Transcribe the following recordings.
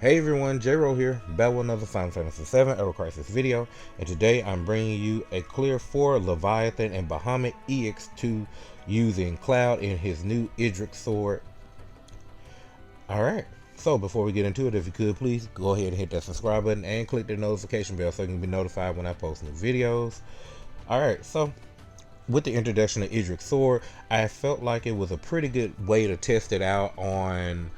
Hey everyone, J-Ro here, back with another Final Fantasy 7 Ever Crisis video, and today I'm bringing you a clear for Leviathan and Bahamut EX2 using Cloud in his new Erdrick sword. Alright, so before we get into it, if you could please go ahead and hit that subscribe button and click the notification bell so you can be notified when I post new videos. Alright, so with the introduction of Erdrick sword, I felt like it was a pretty good way to test it out on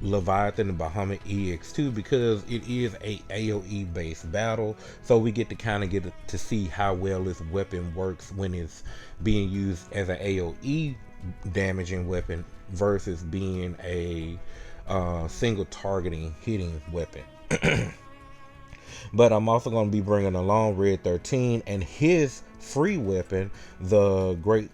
Leviathan and Bahamut EX2 because it is a AoE based battle, so we get to see how well this weapon works when it's being used as an AoE damaging weapon versus being a single targeting hitting weapon. But I'm also going to be bringing along Red 13 and his free weapon, the Great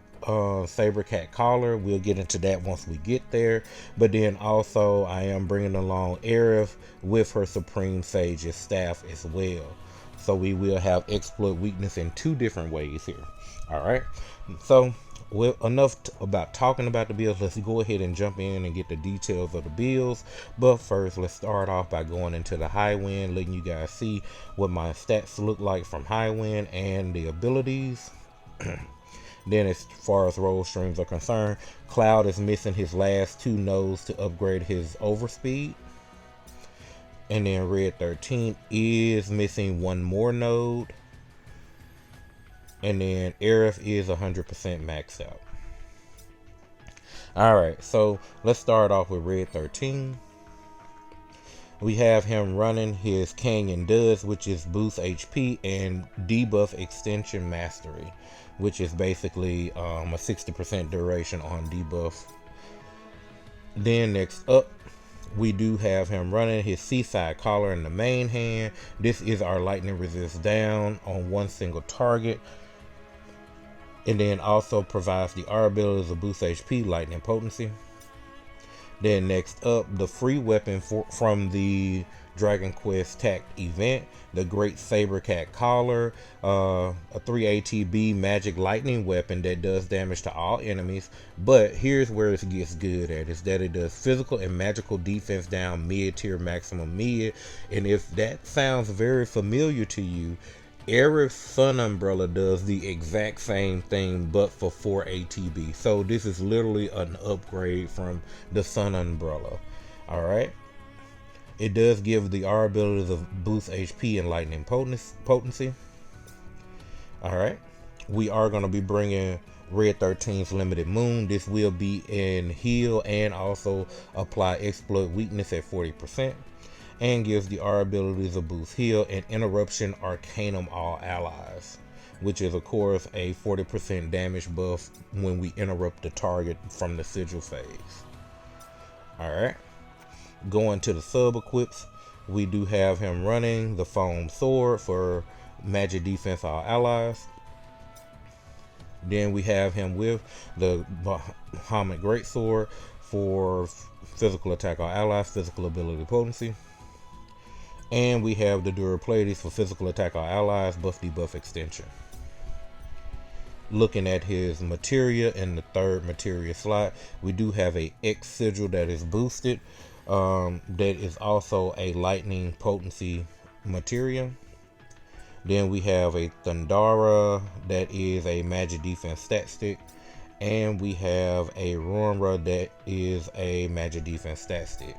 Saber Cat Collar. We'll get into that once we get there. But then also I am bringing along Aerith with her Supreme Sage's staff as well. So we will have exploit weakness in two different ways here. Alright, so enough about talking about the builds. Let's go ahead and jump in and get the details of the builds. But first, let's start off by going into the high wind, letting you guys see what my stats look like from high wind and the abilities. Then as far as roll streams are concerned, Cloud is missing his last two nodes to upgrade his overspeed. And then Red 13 is missing one more node. And then Aerith is 100% maxed out. Alright, so let's start off with Red 13. We have him running his Canyon Duds, which is boost HP and debuff extension mastery, which is basically a 60% duration on debuff. Then next up, we do have him running his Seaside Collar in the main hand. This is our lightning resist down on one single target. And then also provides the R abilities of boost HP, lightning potency. Then next up, the free weapon from the Dragon Quest Tact event, the Great Saber Cat Collar, a 3 ATB magic lightning weapon that does damage to all enemies. But here's where it gets good at, is that it does physical and magical defense down mid-tier, maximum mid. And if that sounds very familiar to you, Aerith's Sun Umbrella does the exact same thing but for 4 ATB. So this is literally an upgrade from the Sun Umbrella. Alright. It does give the R abilities of boost HP and lightning potency. Alright. We are going to be bringing Red 13's Limited Moon. This will be in heal and also apply exploit weakness at 40%. And gives the R abilities of boost heal and interruption arcanum all allies, which is of course a 40% damage buff when we interrupt the target from the sigil phase. Alright, going to the sub equips, we do have him running the foam sword for magic defense all allies. Then we have him with the Bahamut Greatsword for physical attack all allies, physical ability potency. And we have the Duraplaytis for physical attack our allies, buff debuff extension. Looking at his materia in the third materia slot, we do have a X sigil that is boosted. That is also a lightning potency materia. Then we have a Thundara that is a magic defense stat stick. And we have a Ruinra that is a magic defense stat stick.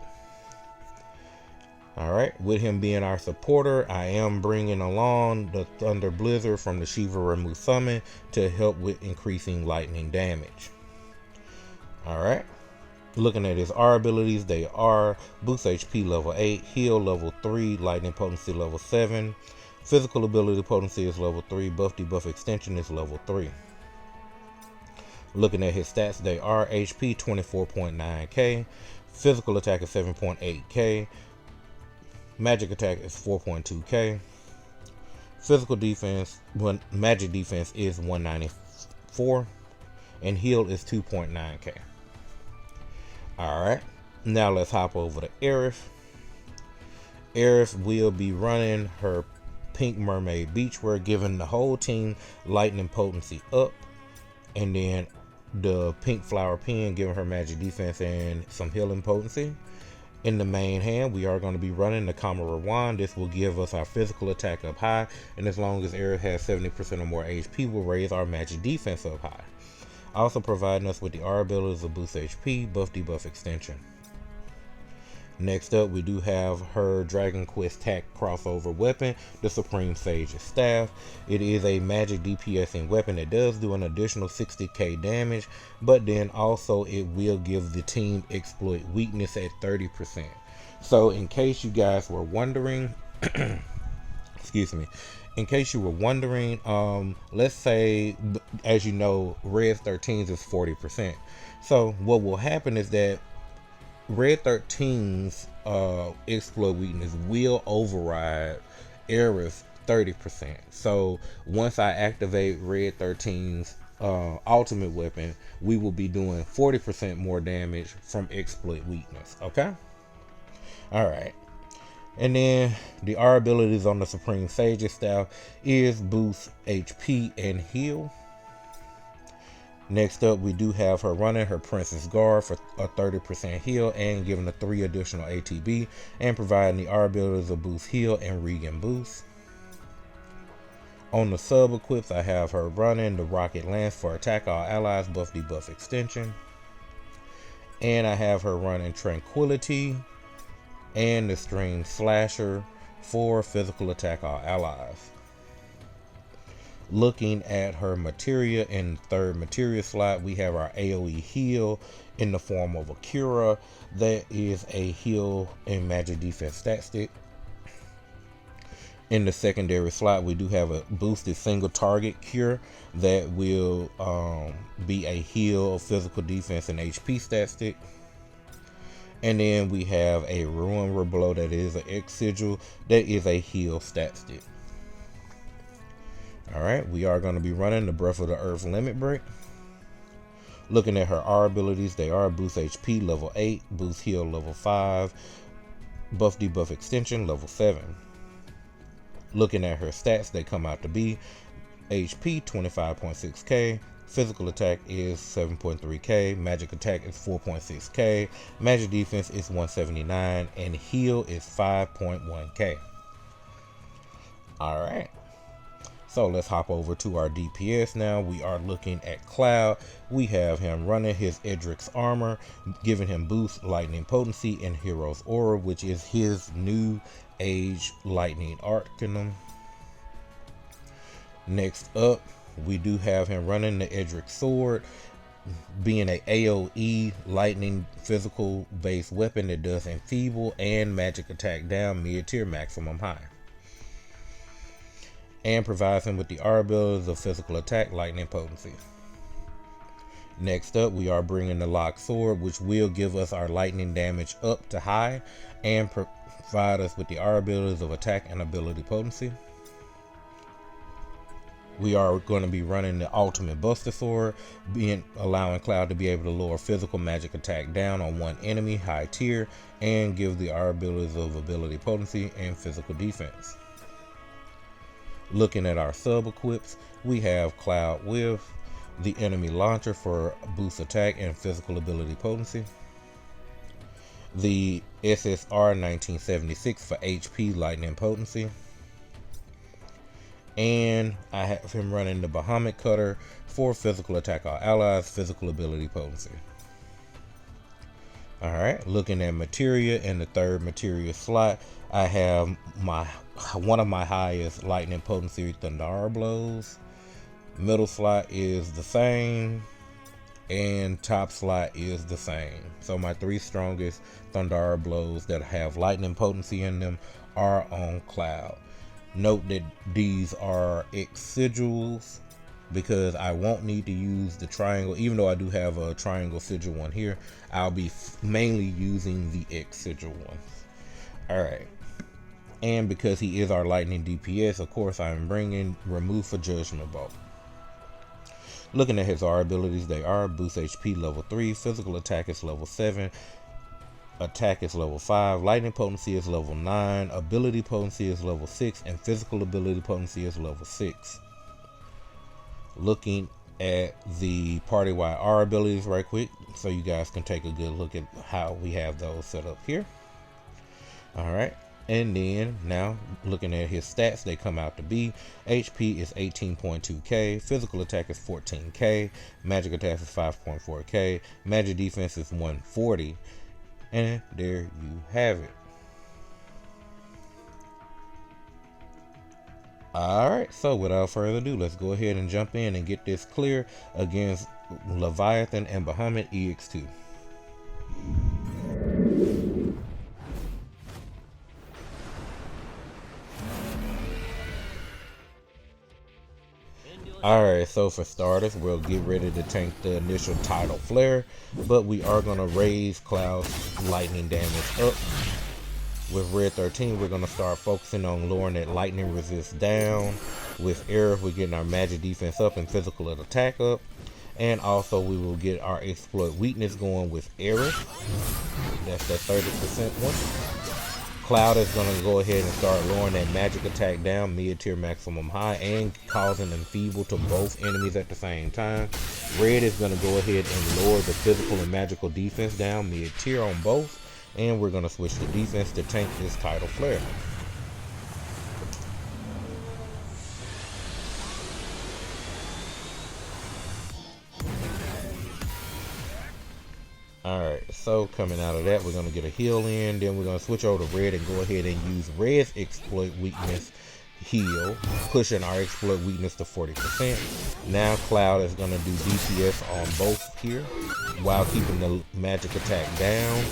Alright, with him being our supporter, I am bringing along the Thunder Blizzard from the Shiva Ramu summon to help with increasing lightning damage. Alright, looking at his R abilities, they are boost HP level 8, heal level 3, lightning potency level 7, physical ability potency is level 3, buff debuff extension is level 3. Looking at his stats, they are HP 24.9k, physical attack is 7.8k, magic attack is 4.2k. Physical defense, magic defense is 194. And heal is 2.9k. Alright. Now let's hop over to Aerith. Aerith will be running her Pink Mermaid Beachwear, giving the whole team lightning potency up. And then the Pink Flower Pen, giving her magic defense and some healing potency. In the main hand, we are going to be running the Kamara Wand. This will give us our physical attack up high, and as long as Erdrick has 70% or more HP, we'll raise our magic defense up high. Also providing us with the R abilities of boost HP, buff debuff extension. Next up, we do have her Dragon Quest Tact crossover weapon, the Supreme Sage's Staff. It is a magic DPSing weapon that does do an additional 60k damage, but then also it will give the team exploit weakness at 30%. So in case you guys were wondering, excuse me, in case you were wondering, let's say, as you know, Red 13's is 40%. So what will happen is that Red 13's exploit weakness will override Era's 30%. So once I activate Red 13's ultimate weapon, we will be doing 40% more damage from exploit weakness. Okay? Alright. And then the R abilities on the Supreme Sage's Staff is boost HP and heal. Next up, we do have her running her Princess Guard for a 30% heal and giving her 3 additional ATB and providing the R abilities of boost heal and regen boost. On the sub equips, I have her running the Rocket Lance for attack all allies, buff debuff extension. And I have her running Tranquility and the Stream Slasher for physical attack all allies. Looking at her materia in the third materia slot, we have our AoE heal in the form of a Cura. That is a heal and magic defense stat stick. In the secondary slot, we do have a boosted single target cure that will be a heal, physical defense, and HP stat stick. And then we have a Ruin Reblow that is an X sigil that is a heal stat stick. Alright, we are going to be running the Breath of the Earth Limit Break. Looking at her R abilities, they are boost HP level 8, boost heal level 5, buff debuff extension level 7. Looking at her stats, they come out to be HP 25.6k, physical attack is 7.3k, magic attack is 4.6k, magic defense is 179, and heal is 5.1k. Alright. So let's hop over to our DPS now. We are looking at Cloud. We have him running his Erdrick's armor, giving him boost lightning potency and Hero's Aura, which is his new age lightning arcanum. Next up, we do have him running the Erdrick sword, being a AoE lightning physical based weapon that does enfeeble and magic attack down mid tier maximum high, and provides him with the R abilities of physical attack, lightning potency. Next up, we are bringing the Lock Sword, which will give us our lightning damage up to high and provide us with the R abilities of attack and ability potency. We are going to be running the Ultimate Buster Sword, allowing Cloud to be able to lower physical magic attack down on one enemy, high tier, and give the R abilities of ability potency and physical defense. Looking at our sub equips, we have Cloud with the enemy launcher for boost attack and physical ability potency, the SSR 1976 for HP lightning potency, and I have him running the Bahamut cutter for physical attack all allies, physical ability potency. Alright, looking at materia in the third materia slot, I have one of my highest lightning potency Thundara blows. Middle slot is the same, and top slot is the same. So my 3 strongest Thundara blows that have lightning potency in them are on Cloud. Note that these are X sigils because I won't need to use the triangle. Even though I do have a triangle sigil one here, I'll be mainly using the X sigil ones. Alright. And because he is our lightning DPS, of course I'm bringing Remove for Judgment Bolt. Looking at his R abilities, they are boost HP level 3, physical attack is level 7, attack is level 5, lightning potency is level 9, ability potency is level 6, and physical ability potency is level 6. Looking at the party-wide R abilities right quick, so you guys can take a good look at how we have those set up here. Alright, and then now looking at his stats, they come out to be HP is 18.2k, physical attack is 14k, magic attack is 5.4k, magic defense is 140, and there you have it. Alright, so without further ado, let's go ahead and jump in and get this clear against Leviathan and Bahamut EX2. Alright, so for starters, we'll get ready to tank the initial tidal flare, but we are going to raise Cloud's lightning damage up. With Red 13, we're going to start focusing on lowering that lightning resist down. With Erdrick, we're getting our magic defense up and physical attack up. And also, we will get our exploit weakness going with Erdrick. That's that 30% one. Cloud is going to go ahead and start lowering that magic attack down, mid-tier maximum high, and causing enfeeble to both enemies at the same time. Red is going to go ahead and lower the physical and magical defense down, mid-tier on both. And we're going to switch to defense to tank this tidal flare. Alright, so coming out of that, we're going to get a heal in. Then we're going to switch over to Red and go ahead and use Red's exploit weakness heal, pushing our exploit weakness to 40%. Now Cloud is going to do DPS on both here while keeping the magic attack down.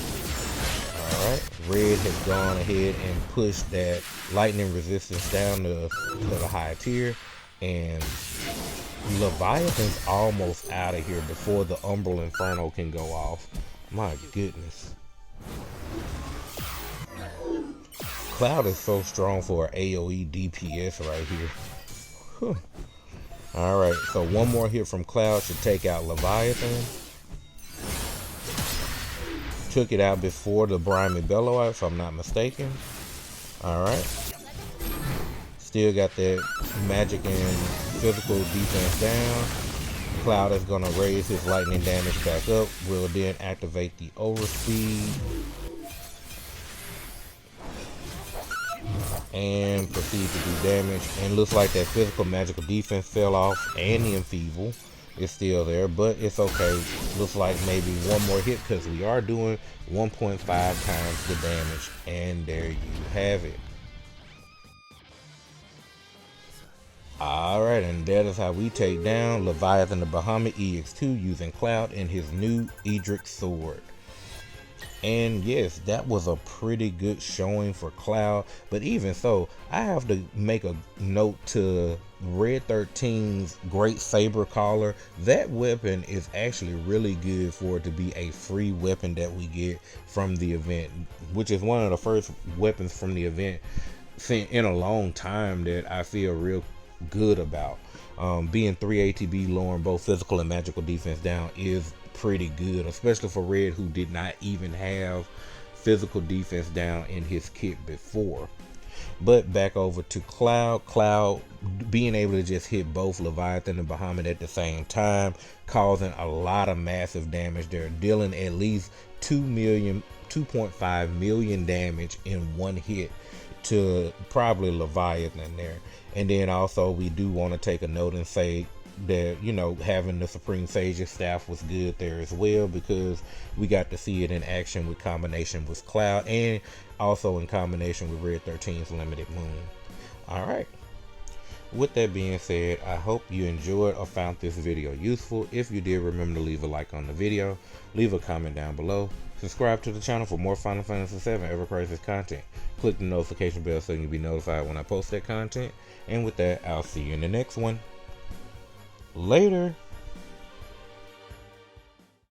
Alright, Red has gone ahead and pushed that lightning resistance down to the high tier, and Leviathan's almost out of here before the Umbral Inferno can go off. My goodness. Cloud is so strong for AoE DPS right here. Alright, so one more hit from Cloud should take out Leviathan. Took it out before the Brimy Bellow, if I'm not mistaken. Alright. Still got that magic and physical defense down. Cloud is going to raise his lightning damage back up. We'll then activate the overspeed. And proceed to do damage. And looks like that physical magical defense fell off, and the enfeeble is still there, but it's okay. Looks like maybe one more hit because we are doing 1.5 times the damage, and there you have it. Alright, and that is how we take down Leviathan Bahamut EX2 using Cloud and his new Erdrick sword. And yes, that was a pretty good showing for Cloud, but even so, I have to make a note to Red 13's Great Saber Caller. That weapon is actually really good for it to be a free weapon that we get from the event, which is one of the first weapons from the event in a long time that I feel real good about. Being 3 ATB, lowering both physical and magical defense down is pretty good, especially for Red, who did not even have physical defense down in his kit before. But back over to Cloud. Cloud being able to just hit both Leviathan and Bahamut at the same time, causing a lot of massive damage. They're dealing at least 2.5 million damage in one hit to probably Leviathan there. And then also we do want to take a note and say that, you know, having the Supreme Sage's staff was good there as well, because we got to see it in action with combination with Cloud and also in combination with Red 13's Limited Moon. Alright, with that being said, I hope you enjoyed or found this video useful. If you did, remember to leave a like on the video, leave a comment down below, subscribe to the channel for more Final Fantasy 7 Ever Crisis content, click the notification bell so you can be notified when I post that content, and with that, I'll see you in the next one. Later.